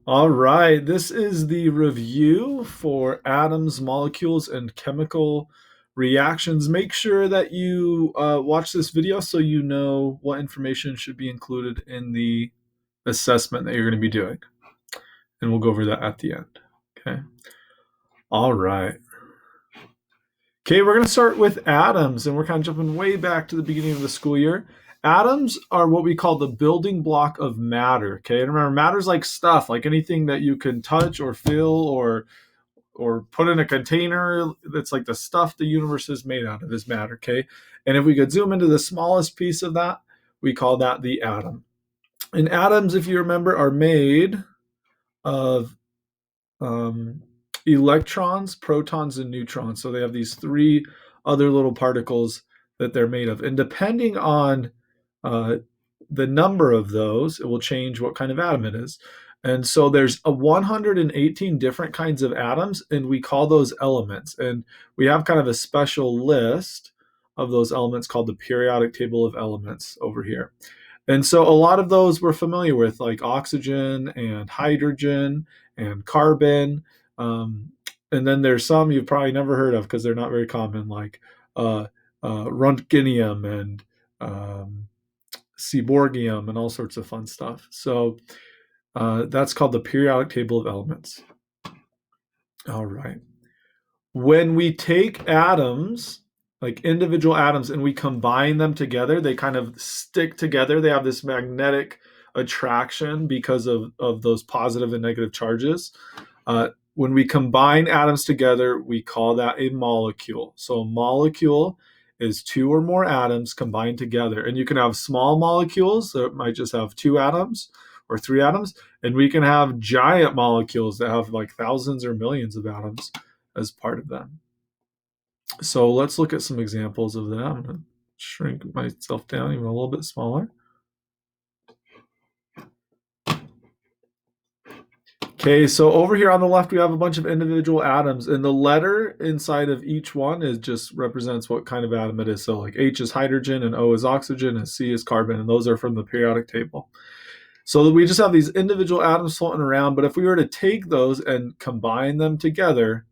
All right, this is the review for atoms, molecules, and chemical reactions. Make sure that you watch this video so you know what information should be included in the assessment that you're going to be doing. And we'll go over that at the end. Okay. All right. Okay, we're going to start with atoms, and we're kind of jumping way back to the beginning of the school year. Atoms are what we call the building block of matter. Okay, and remember, matter's like stuff, like anything that you can touch or feel or put in a container. That's like the stuff the universe is made out of is matter. Okay, and if we could zoom into the smallest piece of that, we call that the atom. And atoms, if you remember, are made of um, electrons, protons, and neutrons. So they have these three other little particles that they're made of. And depending on uh, the number of those, it will change what kind of atom it is. And so there's 118 different kinds of atoms, and we call those elements. And we have kind of a special list of those elements called the periodic table of elements over here. And so a lot of those we're familiar with, like oxygen and hydrogen and carbon. And then there's some you've probably never heard of because they're not very common, like Roentgenium and Seaborgium and all sorts of fun stuff. So that's called the periodic table of elements. All right. When we take atoms, like individual atoms, and we combine them together, they kind of stick together. They have this magnetic attraction because of those positive and negative charges. When we combine atoms together, we call that a molecule. So a molecule is two or more atoms combined together. And you can have small molecules that might just have two atoms or three atoms, and we can have giant molecules that have like thousands or millions of atoms as part of them. So let's look at some examples of that. I'm going to shrink myself down even a little bit smaller. Okay, so over here on the left, we have a bunch of individual atoms, and the letter inside of each one is just represents what kind of atom it is. So like H is hydrogen, and O is oxygen, and C is carbon, and those are from the periodic table. So we just have these individual atoms floating around, but if we were to take those and combine them together,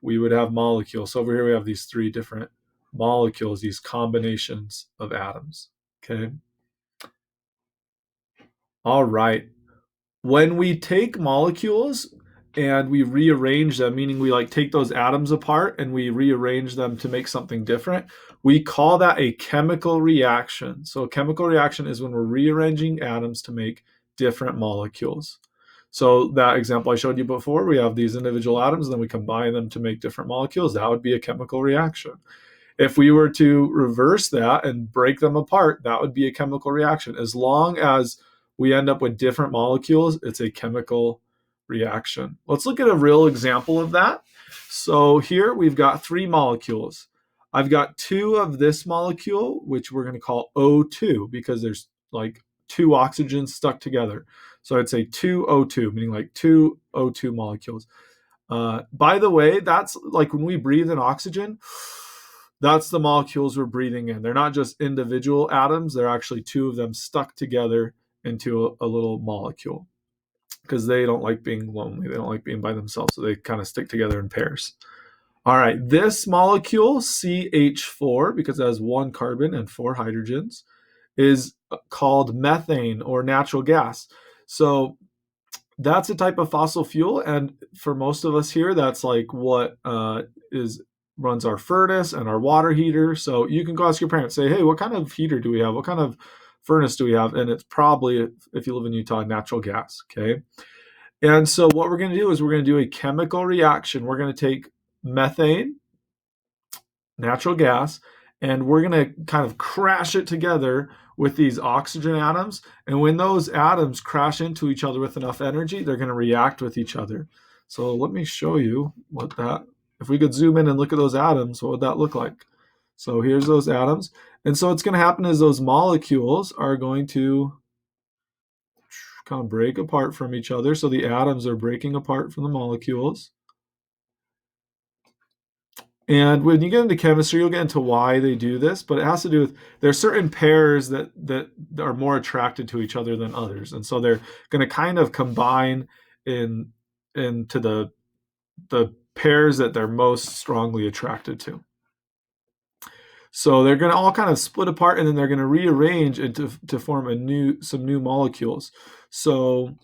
we would have molecules. So over here we have these three different molecules, these combinations of atoms. Okay. All right. When we take molecules and we rearrange them, meaning we like take those atoms apart and we rearrange them to make something different, we call that a chemical reaction. So a chemical reaction is when we're rearranging atoms to make different molecules. So that example I showed you before, we have these individual atoms, and then we combine them to make different molecules. That would be a chemical reaction. If we were to reverse that and break them apart, that would be a chemical reaction. As long as we end up with different molecules, it's a chemical reaction. Let's look at a real example of that. So here we've got three molecules. I've got two of this molecule, which we're going to call O2 because there's like two oxygens stuck together. So I'd say 2O2, meaning like two O2 molecules. By the way, that's like when we breathe in oxygen, that's the molecules we're breathing in. They're not just individual atoms, they're actually two of them stuck together into a little molecule because they don't like being lonely. They don't like being by themselves, so they kind of stick together in pairs. All right, this molecule, CH4, because it has one carbon and four hydrogens, is called methane or natural gas. So that's a type of fossil fuel, and for most of us here, that's like what is runs our furnace and our water heater. So you can go ask your parents, say, hey, what kind of heater do we have? What kind of furnace do we have? And it's probably, if you live in Utah, natural gas. Okay. And so what we're going to do is we're going to do a chemical reaction. We're going to take methane, natural gas, and we're going to kind of crash it together with these oxygen atoms. And when those atoms crash into each other with enough energy, they're going to react with each other. So let me show you what that, if we could zoom in and look at those atoms, what would that look like? So here's those atoms. And so what's going to happen is those molecules are going to kind of break apart from each other. So the atoms are breaking apart from the molecules. And when you get into chemistry, you'll get into why they do this, but it has to do with there are certain pairs that are more attracted to each other than others. And so they're going to kind of combine into the pairs that they're most strongly attracted to. So they're going to all kind of split apart, and then they're going to rearrange to form some new molecules. So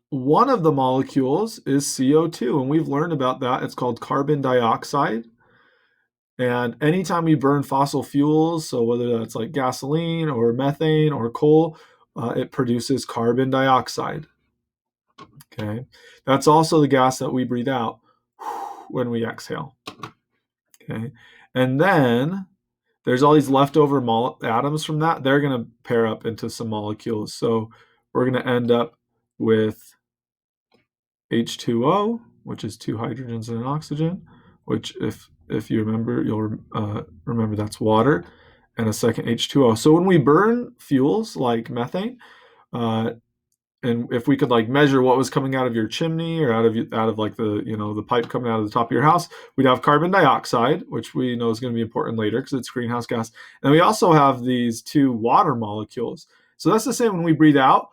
one of the molecules is CO2, and we've learned about that. It's called carbon dioxide. And anytime we burn fossil fuels, so whether that's like gasoline or methane or coal, it produces carbon dioxide. Okay, that's also the gas that we breathe out when we exhale. Okay, and then there's all these leftover atoms from that. They're going to pair up into some molecules. So we're going to end up with H2O, which is 2 hydrogens and an oxygen, which if you remember, you'll remember that's water, and a second H2O. So when we burn fuels like methane, and if we could like measure what was coming out of your chimney or out of like the pipe coming out of the top of your house, we'd have carbon dioxide, which we know is going to be important later because it's greenhouse gas. And we also have these 2 water molecules. So that's the same when we breathe out.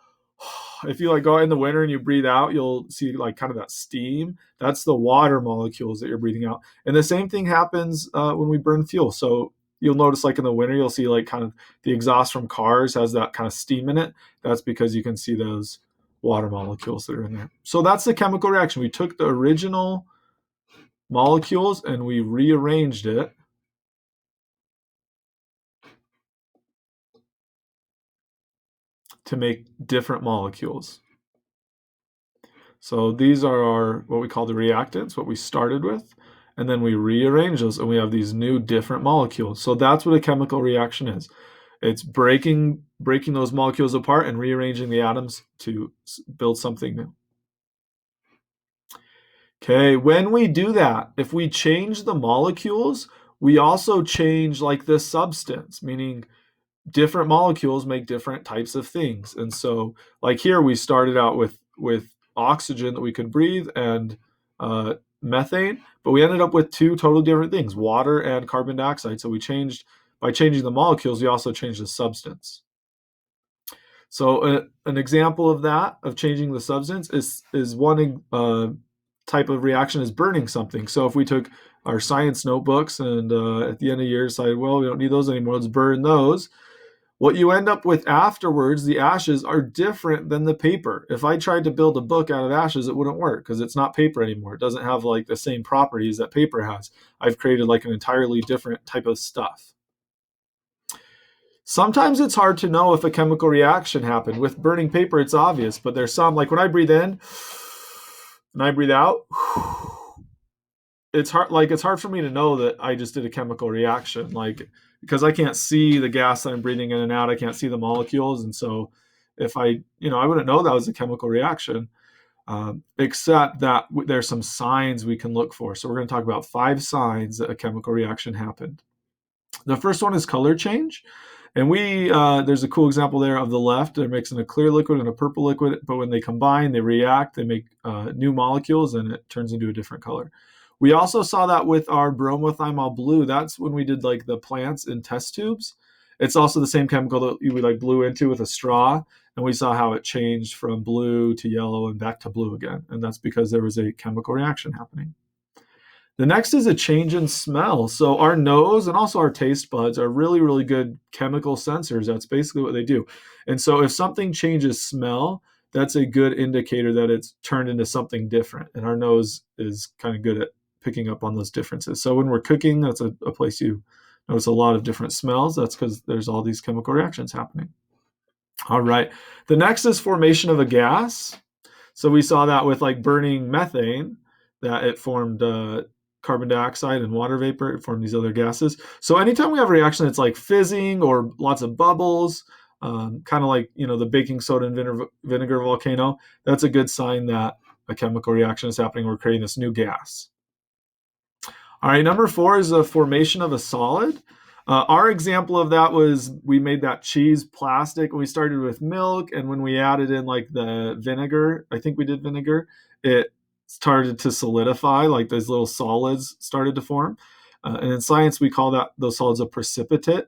If you like go in the winter and you breathe out, you'll see like kind of that steam. That's the water molecules that you're breathing out. And the same thing happens when we burn fuel. So you'll notice like in the winter, you'll see like kind of the exhaust from cars has that kind of steam in it. That's because you can see those water molecules that are in there. So that's the chemical reaction. We took the original molecules and we rearranged it to make different molecules. So these are our what we call the reactants, what we started with, and then we rearrange those and we have these new different molecules. So that's what a chemical reaction is. It's breaking those molecules apart and rearranging the atoms to build something new. Okay, when we do that, if we change the molecules, we also change like this substance, meaning different molecules make different types of things. And so like here we started out with oxygen that we could breathe and methane, but we ended up with 2 totally different things, water and carbon dioxide. So by changing the molecules, we also changed the substance. So an example of that, of changing the substance, is one type of reaction is burning something. So if we took our science notebooks and at the end of the year decided, well, we don't need those anymore, let's burn those. What you end up with afterwards, the ashes, are different than the paper. If I tried to build a book out of ashes, it wouldn't work because it's not paper anymore. It doesn't have like the same properties that paper has. I've created like an entirely different type of stuff. Sometimes it's hard to know if a chemical reaction happened. With burning paper, it's obvious, but there's some, like when I breathe in and I breathe out, it's hard for me to know that I just did a chemical reaction, like because I can't see the gas that I'm breathing in and out. I can't see the molecules, and so if I wouldn't know that was a chemical reaction, except that there's some signs we can look for. So we're going to talk about 5 signs that a chemical reaction happened. The first one is color change. And there's a cool example there of the left. They're mixing a clear liquid and a purple liquid, but when they combine, they react, they make new molecules, and it turns into a different color. We also saw that with our bromothymol blue. That's when we did like the plants in test tubes. It's also the same chemical that we like blew into with a straw, and we saw how it changed from blue to yellow and back to blue again. And that's because there was a chemical reaction happening. The next is a change in smell. So our nose and also our taste buds are really, really good chemical sensors. That's basically what they do. And so if something changes smell, that's a good indicator that it's turned into something different. And our nose is kind of good at picking up on those differences. So when we're cooking, that's a place you notice a lot of different smells. That's because there's all these chemical reactions happening. All right. The next is formation of a gas. So we saw that with like burning methane, that it formed carbon dioxide and water vapor. It formed these other gases. So anytime we have a reaction that's like fizzing or lots of bubbles, kind of like the baking soda and vinegar volcano, that's a good sign that a chemical reaction is happening. We're creating this new gas. All right, number 4 is the formation of a solid. Our example of that was we made that cheese plastic. We started with milk, and when we added in like the vinegar, I think we did vinegar, it started to solidify, like those little solids started to form. And in science, we call those solids a precipitate.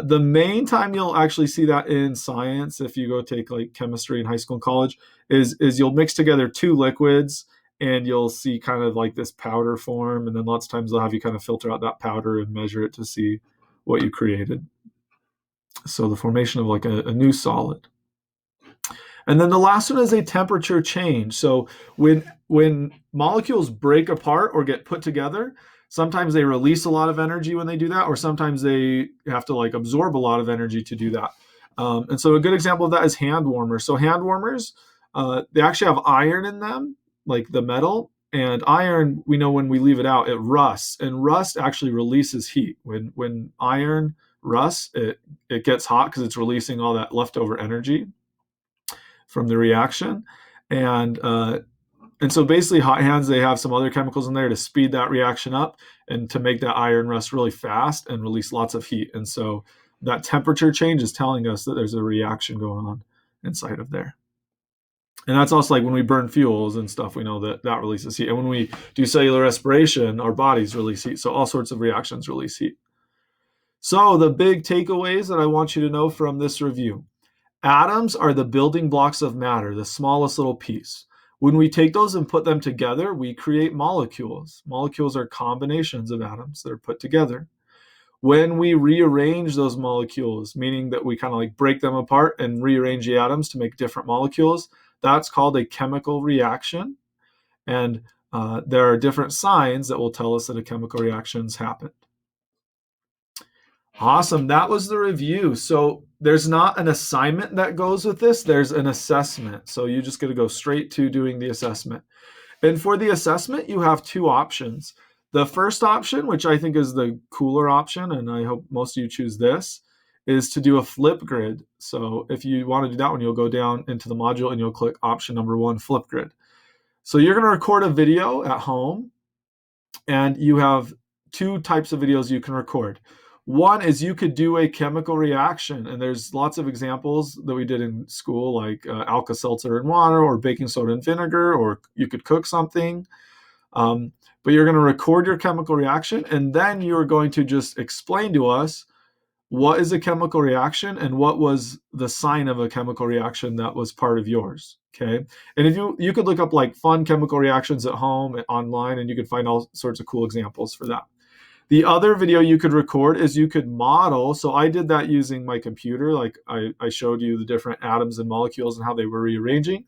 The main time you'll actually see that in science, if you go take like chemistry in high school and college, is you'll mix together two liquids and you'll see kind of like this powder form, and then lots of times they'll have you kind of filter out that powder and measure it to see what you created. So the formation of like a new solid. And then the last one is a temperature change. So when molecules break apart or get put together, sometimes they release a lot of energy when they do that, or sometimes they have to like absorb a lot of energy to do that. And so a good example of that is hand warmers. So hand warmers, they actually have iron in them, like the metal. And iron, we know when we leave it out, it rusts. And rust actually releases heat. When iron rusts, it gets hot because it's releasing all that leftover energy from the reaction. And so basically hot hands, they have some other chemicals in there to speed that reaction up and to make that iron rust really fast and release lots of heat. And so that temperature change is telling us that there's a reaction going on inside of there. And that's also like when we burn fuels and stuff, we know that that releases heat. And when we do cellular respiration, our bodies release heat. So all sorts of reactions release heat. So the big takeaways that I want you to know from this review. Atoms are the building blocks of matter, the smallest little piece. When we take those and put them together, we create molecules. Molecules are combinations of atoms that are put together. When we rearrange those molecules, meaning that we kind of like break them apart and rearrange the atoms to make different molecules, that's called a chemical reaction. And there are different signs that will tell us that a chemical reaction's happened. Awesome. That was the review. So there's not an assignment that goes with this. There's an assessment. So you just got to go straight to doing the assessment. And for the assessment, you have two options. The first option, which I think is the cooler option, and I hope most of you choose this, is to do a Flipgrid. So if you want to do that one, you'll go down into the module and you'll click option number 1, Flipgrid. So you're going to record a video at home, and you have two types of videos you can record. One is you could do a chemical reaction, and there's lots of examples that we did in school, like Alka-Seltzer and water, or baking soda and vinegar, or you could cook something. But you're going to record your chemical reaction, and then you're going to just explain to us what is a chemical reaction and what was the sign of a chemical reaction that was part of yours. Okay. And if you could look up like fun chemical reactions at home and online, and you could find all sorts of cool examples for that. The other video you could record is you could model. So I did that using my computer. Like I showed you the different atoms and molecules and how they were rearranging.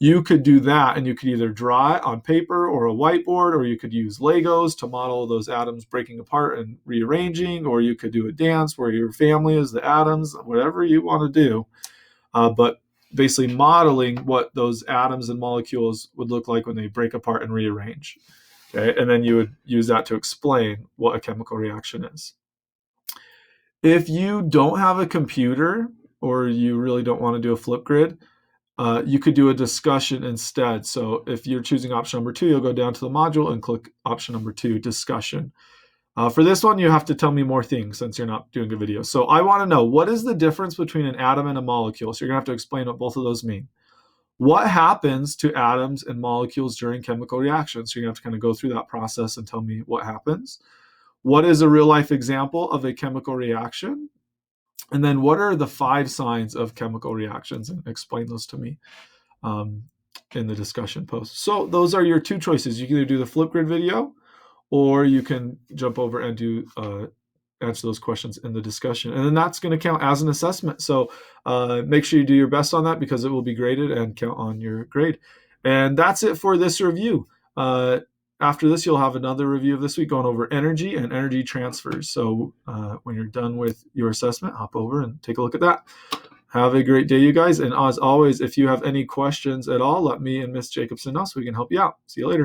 You could do that, and you could either draw it on paper or a whiteboard, or you could use Legos to model those atoms breaking apart and rearranging, or you could do a dance where your family is the atoms, whatever you want to do. But basically modeling what those atoms and molecules would look like when they break apart and rearrange. Okay, and then you would use that to explain what a chemical reaction is. If you don't have a computer, or you really don't want to do a Flipgrid, you could do a discussion instead. So if you're choosing option number 2, you'll go down to the module and click option number 2, discussion. For this one, you have to tell me more things since you're not doing a video. So I want to know, what is the difference between an atom and a molecule? So you're going to have to explain what both of those mean. What happens to atoms and molecules during chemical reactions? So you're going to have to kind of go through that process and tell me what happens. What is a real-life example of a chemical reaction? And then what are the 5 signs of chemical reactions? And explain those to me in the discussion post. So those are your 2 choices. You can either do the Flipgrid video, or you can jump over and do answer those questions in the discussion. And then that's going to count as an assessment. So make sure you do your best on that, because it will be graded and count on your grade. And that's it for this review. After this, you'll have another review of this week going over energy and energy transfers. So when you're done with your assessment, hop over and take a look at that. Have a great day, you guys. And as always, if you have any questions at all, let me and Miss Jacobson know so we can help you out. See you later.